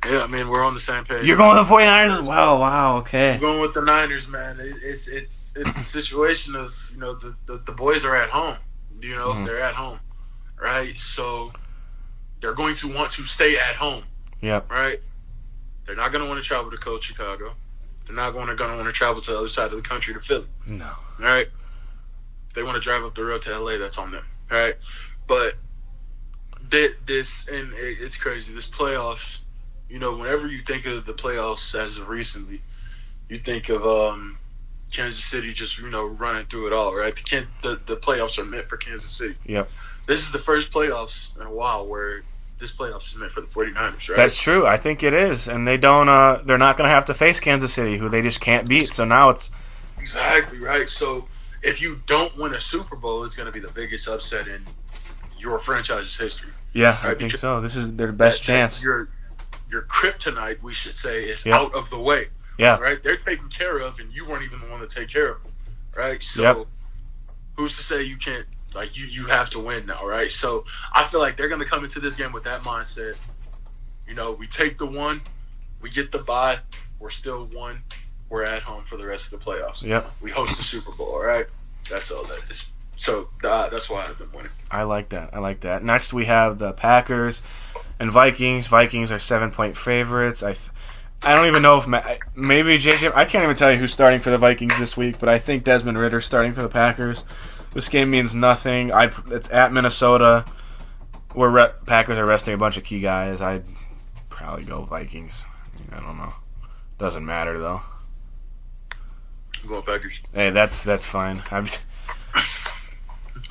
Yeah, I mean, we're on the same page. You're going with the 49ers as well? Wow, okay. I'm going with the Niners, man. It's a situation of, the boys are at home. They're at home, right? So they're going to want to stay at home. Yep. Right? They're not going to want to travel to cold Chicago. They're not going to want to travel to the other side of the country to Philly. No. All right? If they want to drive up the road to L.A., that's on them. All right? But this, and it's crazy, this playoffs, whenever you think of the playoffs as of recently, you think of Kansas City just, running through it all, right? The playoffs are meant for Kansas City. Yep. This is the first playoffs in a while where this playoffs is meant for the 49ers, right? That's true. I think it is. And they're not going to have to face Kansas City, who they just can't beat. So now it's... Exactly, right? So if you don't win a Super Bowl, it's going to be the biggest upset in your franchise's history. Yeah, right? I think so. This is their best chance. Your kryptonite, we should say, is out of the way. Yeah. Right? They're taken care of, and you weren't even the one to take care of them. Right? So who's to say you can't, you have to win now, right? So I feel like they're going to come into this game with that mindset. We take the one, we get the bye, we're still one, we're at home for the rest of the playoffs. Yep. We host the Super Bowl, all right? That's all that is. So that's why I've been winning. I like that. Next we have the Packers and Vikings. Vikings are 7-point favorites. I don't even know if maybe JJ. I can't even tell you who's starting for the Vikings this week, but I think Desmond Ritter's starting for the Packers. This game means nothing. It's at Minnesota, where Packers are resting a bunch of key guys. I'd probably go Vikings. I don't know. Doesn't matter though. I'm going Packers. Hey, that's fine. I'm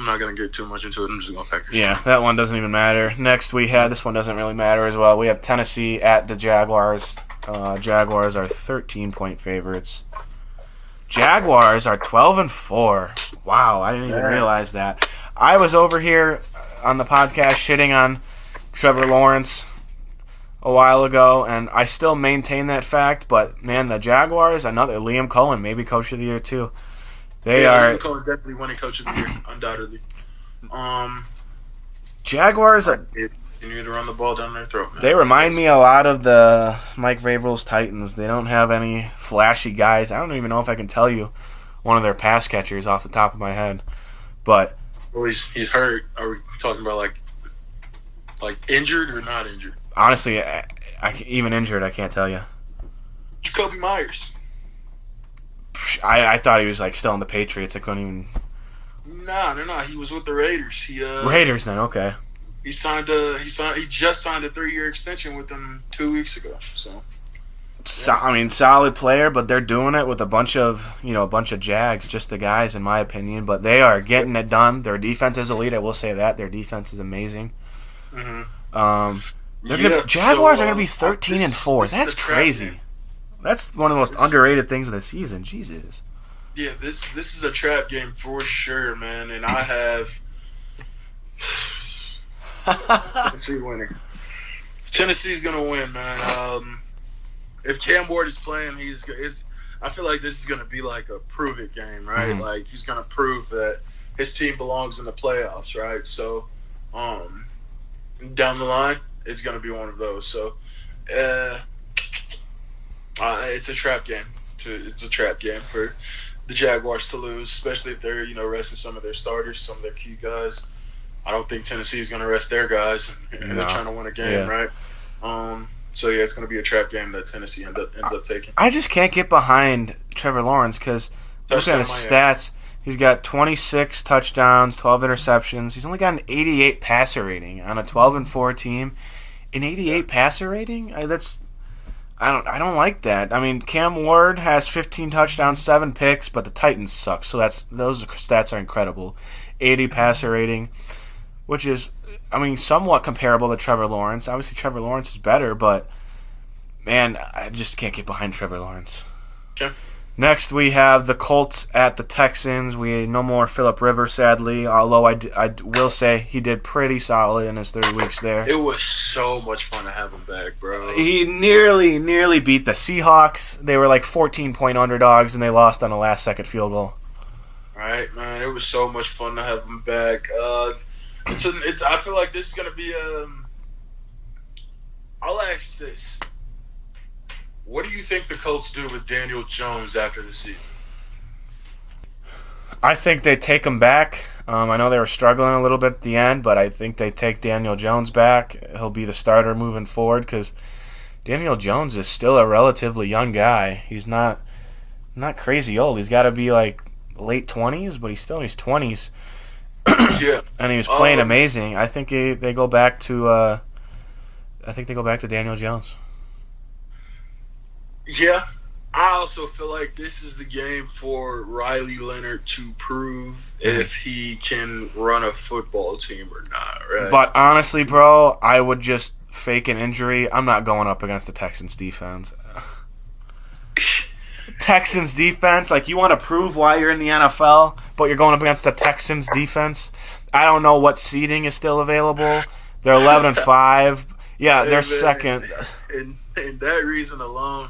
not going to get too much into it. I'm just going Packers. Yeah, that one doesn't even matter. Next we have, this one doesn't really matter as well. We have Tennessee at the Jaguars. Jaguars are 13-point favorites. Jaguars are 12-4. Wow, I didn't even realize that. I was over here on the podcast shitting on Trevor Lawrence a while ago, and I still maintain that fact. But man, the Jaguars, another Liam Cohen, maybe Coach of the Year too. Liam Cohen's definitely winning Coach of the Year, undoubtedly. Jaguars. You need to run the ball down their throat, man. They remind me a lot of the Mike Vrabel's Titans. They don't have any flashy guys. I don't even know if I can tell you one of their pass catchers off the top of my head. But he's hurt. Are we talking about like injured or not injured? Honestly, even injured, I can't tell you. Jacoby Myers. I thought he was still in the Patriots. I couldn't even. Nah. He was with the Raiders. Raiders then, okay. He just signed a 3-year extension with them 2 weeks ago. So, solid player, but they're doing it with a bunch of Jags, just the guys, in my opinion. But they are getting it done. Their defense is elite. I will say that their defense is amazing. Mm-hmm. Jaguars are going to be 13-4. That's crazy. That's one of the most underrated things of the season. Jesus. Yeah, this is a trap game for sure, man. And I have Tennessee winning. Tennessee's gonna win, man. If Cam Ward is playing, I feel like this is gonna be like a prove it game, right? Mm-hmm. Like he's gonna prove that his team belongs in the playoffs, right? So, down the line, it's going to be one of those. So, it's a trap game. It's a trap game for the Jaguars to lose, especially if they're resting some of their starters, some of their key guys. I don't think Tennessee is going to rest their guys. They're trying to win a game, right? So yeah, it's going to be a trap game that Tennessee ends up taking. I just can't get behind Trevor Lawrence because looking at his stats, he's got 26 touchdowns, 12 interceptions. He's only got an 88 passer rating on a 12-4 team. An 88 passer rating? I don't like that. I mean, Cam Ward has 15 touchdowns, 7 picks, but the Titans suck. So those stats are incredible. 80 passer rating, which is, I mean, somewhat comparable to Trevor Lawrence. Obviously, Trevor Lawrence is better, but man, I just can't get behind Trevor Lawrence. Okay. Next, we have the Colts at the Texans. We no more Phillip Rivers, sadly, although I will say he did pretty solid in his 3 weeks there. It was so much fun to have him back, bro. He nearly beat the Seahawks. They were like 14-point underdogs, and they lost on a last-second field goal. Right, man. It was so much fun to have him back. I feel like this is going to be I'll ask this. What do you think the Colts do with Daniel Jones after the season? I think they take him back. I know they were struggling a little bit at the end, but I think they take Daniel Jones back. He'll be the starter moving forward because Daniel Jones is still a relatively young guy. He's not crazy old. He's got to be like late 20s, but he's still in his 20s. Yeah. And he was playing amazing. I think they go back to Daniel Jones. Yeah, I also feel like this is the game for Riley Leonard to prove if he can run a football team or not, right? But honestly, bro, I would just fake an injury. I'm not going up against the Texans defense. Texans defense, like you want to prove why you're in the NFL, but you're going up against the Texans defense. I don't know what seeding is still available. They're 11-5. Yeah, they're second. And that reason alone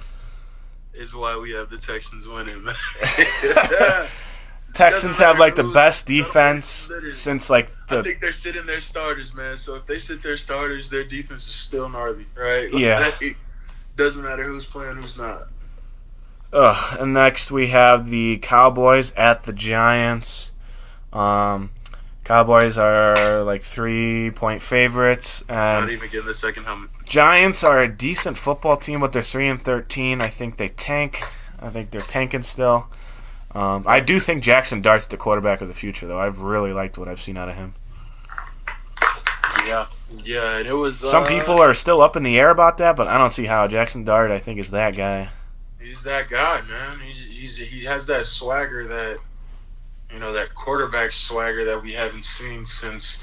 is why we have the Texans winning, man. Texans have like the best defense since like I think they're sitting their starters, man. So if they sit their starters, their defense is still gnarly, right? Yeah. Doesn't matter who's playing, who's not. And next we have the Cowboys at the Giants. Cowboys are like 3-point favorites. And not even getting the second helmet. Giants are a decent football team, but they're 3-13. I think they tank. I think they're tanking still. I do think Jackson Dart's the quarterback of the future, though. I've really liked what I've seen out of him. Yeah, and it was. Some people are still up in the air about that, but I don't see how. Jackson Dart, I think, is that guy. He's that guy, man. He has that swagger that. That quarterback swagger that we haven't seen since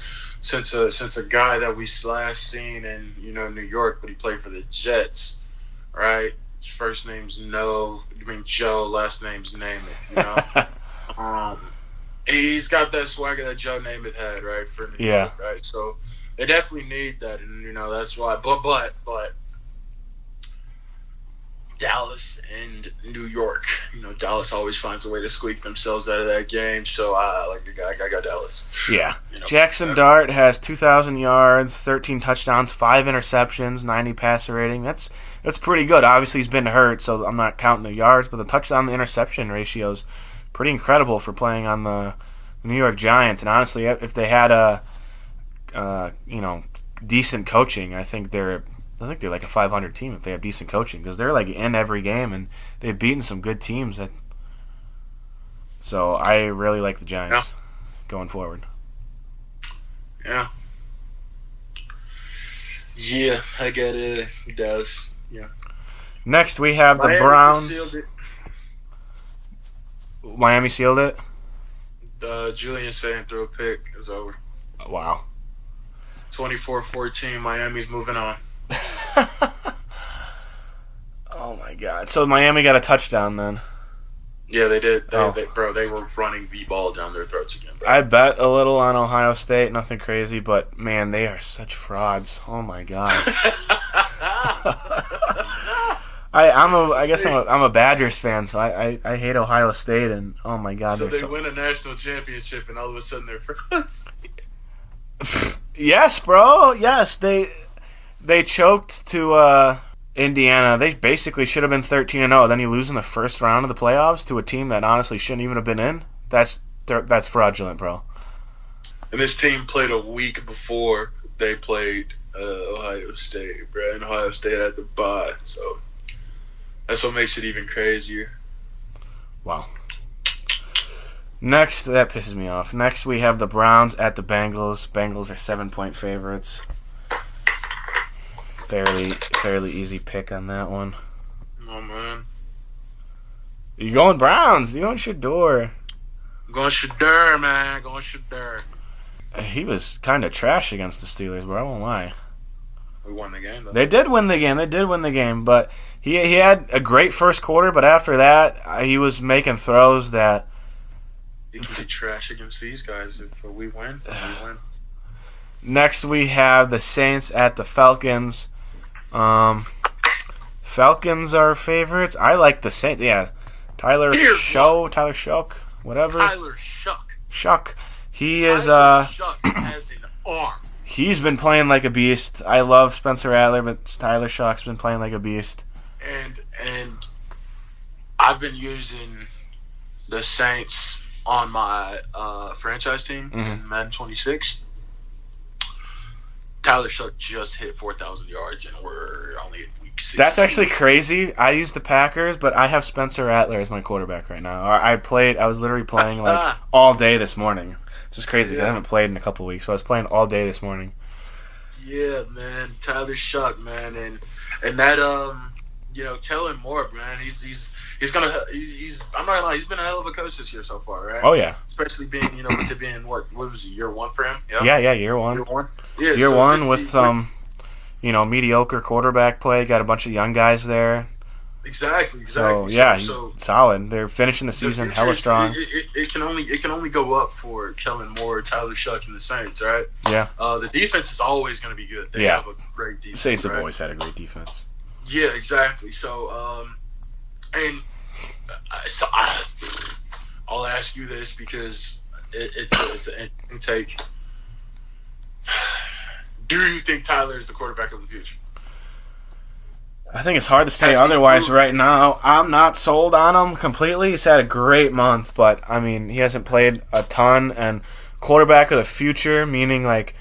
a guy that we last seen in New York, but he played for the Jets, right? His first name's Joe, last name's Namath. He's got that swagger that Joe Namath had, right, for New York, right? So they definitely need that, and that's why. But Dallas and New York. Dallas always finds a way to squeak themselves out of that game. So I got Dallas. Yeah. Jackson Dart has 2,000 yards, 13 touchdowns, 5 interceptions, 90 passer rating. That's pretty good. Obviously, he's been hurt, so I'm not counting the yards, but the touchdown to interception ratio is pretty incredible for playing on the New York Giants. And honestly, if they had decent coaching, I think they're like a 500 team if they have decent coaching because they're like in every game and they've beaten some good teams. So I really like the Giants going forward. Yeah, I got Dallas. Yeah. Next we have the Browns. Miami sealed it. Julian Sand threw a pick. It was over. Wow. 24-14. Miami's moving on. Oh my God! So Miami got a touchdown then. Yeah, they did. They were running the ball down their throats again. Bro. I bet a little on Ohio State, nothing crazy, but man, they are such frauds. Oh my God! I guess I'm a Badgers fan, so I hate Ohio State, and oh my God! So they win a national championship, and all of a sudden they're frauds. Yes, bro. Yes, They choked to Indiana. They basically should have been 13-0. Then you lose in the first round of the playoffs to a team that honestly shouldn't even have been in. That's fraudulent, bro. And this team played a week before they played Ohio State, bro. And Ohio State had the bye, so that's what makes it even crazier. Wow. Next, that pisses me off. Next, we have the Browns at the Bengals. Bengals are 7-point favorites. Fairly easy pick on that one. Oh, man. You going Browns? You going Shador? I'm going Shador, man. Going Shador. He was kind of trash against the Steelers, bro. I won't lie. We won the game, though. They did win the game. But he had a great first quarter, but after that, he was making throws that... He can be trash against these guys if we win. Next, we have the Saints at the Falcons. Falcons are favorites. I like the Saints. Yeah, Tyler Shough, whatever. Tyler Shuck. He is. Shuck has an arm. He's been playing like a beast. I love Spencer Rattler, but Tyler Shuck's been playing like a beast. And I've been using the Saints on my franchise team in Madden 26. Tyler Shuck just hit 4,000 yards, and we're only at week 6. That's actually crazy. I use the Packers, but I have Spencer Rattler as my quarterback right now. I was literally playing like all day this morning. It's just crazy. Yeah. I haven't played in a couple weeks, so I was playing all day this morning. Yeah, man, Tyler Shuck, man, and that Kellen Moore, man, he's I'm not gonna lie, he's been a hell of a coach this year so far, right? Oh yeah, especially being with it being what was it, year 1 for him? Yeah, year one. Yeah, year one with some mediocre quarterback play. Got a bunch of young guys there. Exactly. So yeah, solid. They're finishing the season hella strong. It can only go up for Kellen Moore, Tyler Shuck, and the Saints, right? Yeah. The defense is always going to be good. They have a great defense. Saints have always had a great defense. Yeah, exactly. So, I'll ask you this because it's an interesting take. Do you think Tyler is the quarterback of the future? I think it's hard to say otherwise right now. I'm not sold on him completely. He's had a great month, but, I mean, he hasn't played a ton. And quarterback of the future, meaning like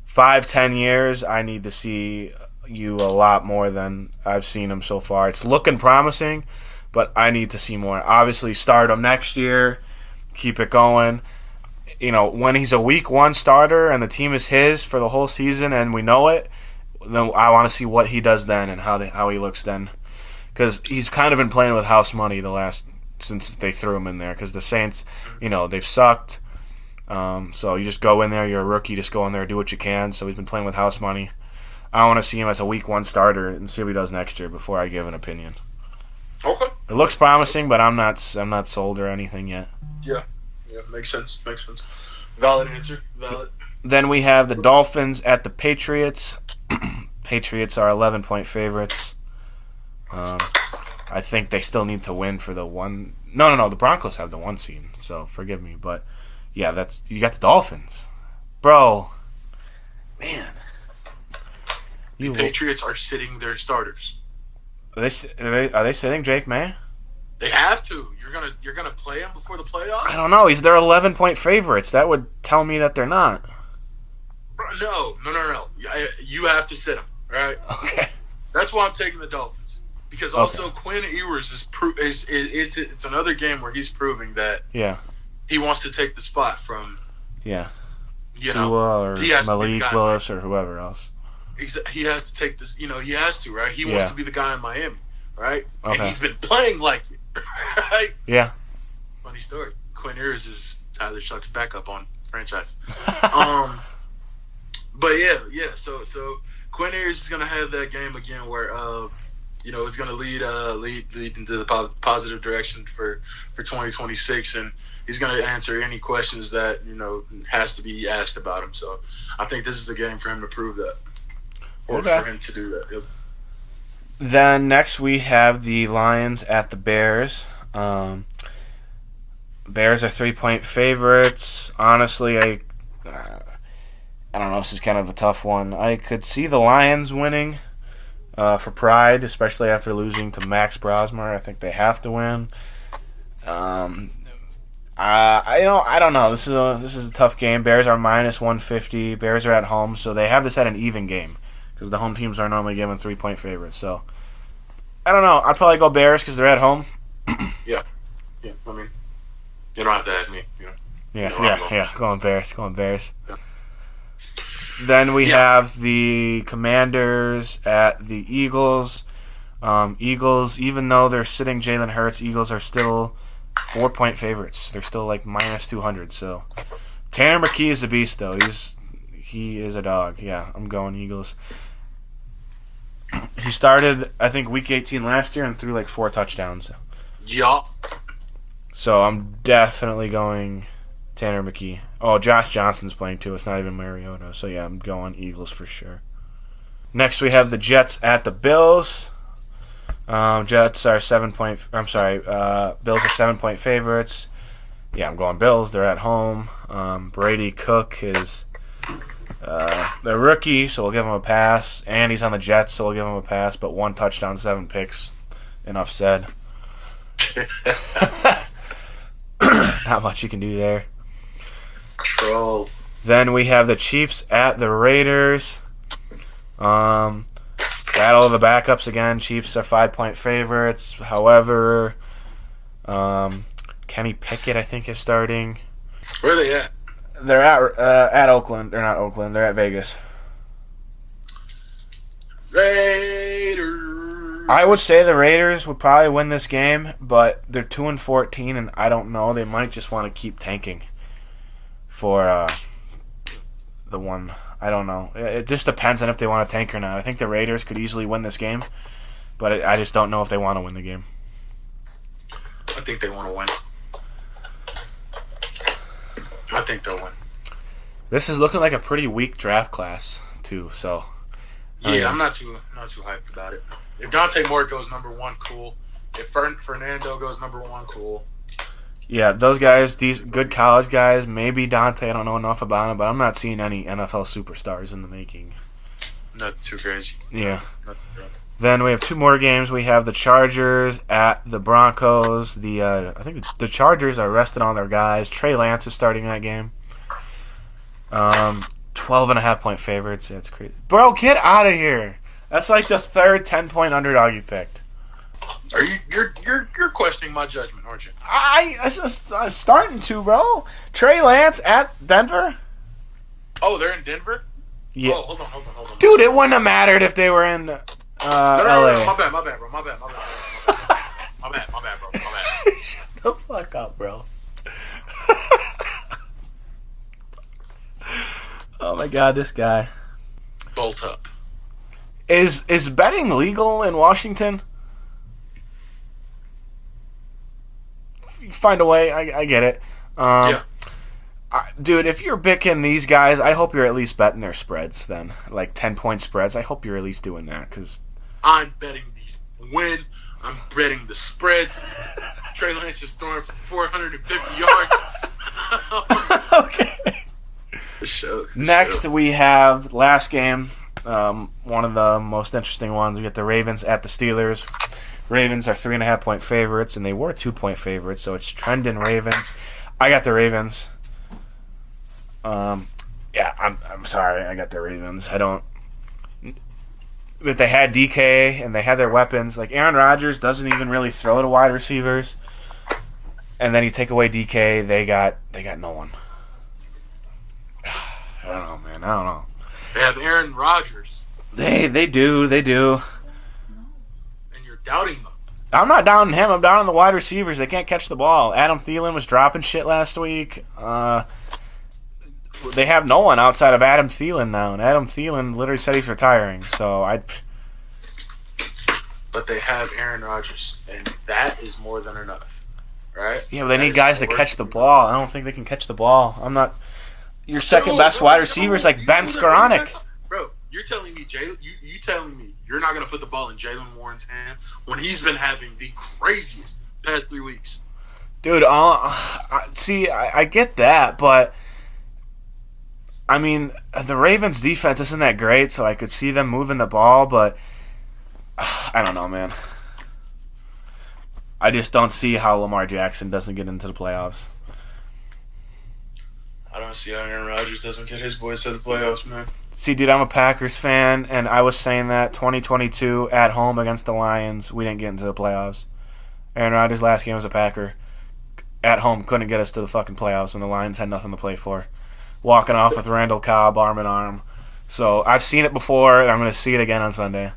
5-10 years, I need to see you a lot more than I've seen him so far. It's looking promising, but I need to see more. Obviously, start him next year, keep it going. When he's a week 1 starter and the team is his for the whole season and we know it, then I want to see what he does then and how he looks then. Because he's kind of been playing with house money since they threw him in there. Because the Saints, they've sucked. So you just go in there, you're a rookie, just go in there, do what you can. So he's been playing with house money. I want to see him as a week 1 starter and see what he does next year before I give an opinion. Okay. It looks promising, but I'm not sold or anything yet. Yeah, makes sense. Valid answer. Valid. Then we have the Dolphins at the Patriots. Patriots are 11-point favorites. I think they still need to win for the one. No. The Broncos have the 1 seed, so forgive me, but yeah, you got the Dolphins, bro. Man, the Patriots are sitting their starters. Are they sitting Jake May? They have to. You're gonna play him before the playoffs? I don't know. They're 11-point favorites. That would tell me that they're not. No. You have to sit him, right? Okay. That's why I'm taking the Dolphins because also Quinn Ewers is it's another game where he's proving that he wants to take the spot from Tua or Malik Willis or whoever else. He has to take this. He has to, right? He wants to be the guy in Miami, right? Okay. And he's been playing like it, right? Yeah. Funny story. Quinn Ewers is Tyler Shuck's backup on franchise. But yeah. So Quinn Ewers is gonna have that game again where it's gonna lead into the positive direction for 2026, and he's gonna answer any questions that has to be asked about him. So I think this is the game for him to prove that, or for him to do that. Yep. Then next we have the Lions at the Bears. Bears are 3-point favorites. Honestly, I don't know. This is kind of a tough one. I could see the Lions winning for pride, especially after losing to Max Brosmer. I think they have to win. I don't know. This is a tough game. Bears are minus 150. Bears are at home, so they have this at an even game because the home teams are normally given 3-point favorites. So I don't know. I'd probably go Bears because they're at home. Yeah. I mean, you don't have to ask me. Yeah. Going Bears. Yeah. Then we have the Commanders at the Eagles. Eagles, even though they're sitting Jalen Hurts, Eagles are still 4-point favorites. They're still like minus 200. So Tanner McKee is a beast, though. He is a dog. Yeah, I'm going Eagles. He started, I think, week 18 last year and threw like 4 touchdowns. Yeah. So I'm definitely going Tanner McKee. Oh, Josh Johnson's playing too. It's not even Mariota. So yeah, I'm going Eagles for sure. Next we have the Jets at the Bills. Jets are 7-point. Bills are 7-point favorites. Yeah, I'm going Bills. They're at home. Brady Cook is they're rookie, so we'll give him a pass. And he's on the Jets, so we'll give him a pass. But 1 touchdown, 7 picks. Enough said. Not much you can do there. Troll. Then we have the Chiefs at the Raiders. Battle of the backups again. Chiefs are 5-point favorites. However, Kenny Pickett, I think, is starting. Where are they at? They're at Oakland. They're not Oakland. They're at Vegas. Raiders. I would say the Raiders would probably win this game, but they're 2-14, and I don't know. They might just want to keep tanking for the one. I don't know. It just depends on if they want to tank or not. I think the Raiders could easily win this game, but I just don't know if they want to win the game. I think they want to win. I think they'll win. This is looking like a pretty weak draft class too. So yeah, I'm not too hyped about it. If Dante Moore goes number 1, cool. If Fernando goes number 1, cool. Yeah, those guys, these good college guys. Maybe Dante. I don't know enough about him, but I'm not seeing any NFL superstars in the making. Not too crazy. Yeah. Then we have 2 more games. We have the Chargers at the Broncos. I think the Chargers are resting on their guys. Trey Lance is starting that game. 12.5-point favorites. That's crazy. Bro, get out of here. That's like the third 10-point underdog you picked. Are you're questioning my judgment, aren't you? I'm starting to, bro. Trey Lance at Denver? Oh, they're in Denver? Yeah. Oh, hold on. Dude, it wouldn't have mattered if they were in LA. No, my bad, bro. My bad, bro. Shut the fuck up, bro. Oh my god, this guy. Bolt up. Is betting legal in Washington? Find a way. I get it. Yeah. Dude, if you're picking these guys, I hope you're at least betting their spreads then. Like 10-point spreads. I hope you're at least doing that. Cause I'm betting the win. I'm betting the spreads. Trey Lance is throwing for 450 yards. Okay. Next, we have last game. One of the most interesting ones. We get the Ravens at the Steelers. Ravens are 3.5-point favorites, and they were 2-point favorites, so it's trending Ravens. I got the Ravens. Yeah, I'm sorry. I got the Ravens. I don't. But they had DK and they had their weapons. Like Aaron Rodgers doesn't even really throw to wide receivers. And then you take away DK, they got no one. I don't know, man. I don't know. They have Aaron Rodgers. They do. And you're doubting them. I'm not doubting him. I'm doubting the wide receivers. They can't catch the ball. Adam Thielen was dropping shit last week. They have no one outside of Adam Thielen now, and Adam Thielen literally said he's retiring. But they have Aaron Rodgers, and that is more than enough, right? Yeah, but they need guys to catch the ball. I don't think they can catch the ball. I'm not. Your second best wide receiver is like Ben Skoranek. Bro, you're telling me you telling me you're not gonna put the ball in Jalen Warren's hand when he's been having the craziest past 3 weeks. Dude, see, I get that, but I mean, the Ravens' defense isn't that great, so I could see them moving the ball, but I don't know, man. I just don't see how Lamar Jackson doesn't get into the playoffs. I don't see how Aaron Rodgers doesn't get his boys to the playoffs, man. See, dude, I'm a Packers fan, and I was saying that 2022 at home against the Lions, we didn't get into the playoffs. Aaron Rodgers' last game was a Packer. At home, couldn't get us to the fucking playoffs when the Lions had nothing to play for. Walking off with Randall Cobb arm in arm. So I've seen it before, and I'm going to see it again on Sunday.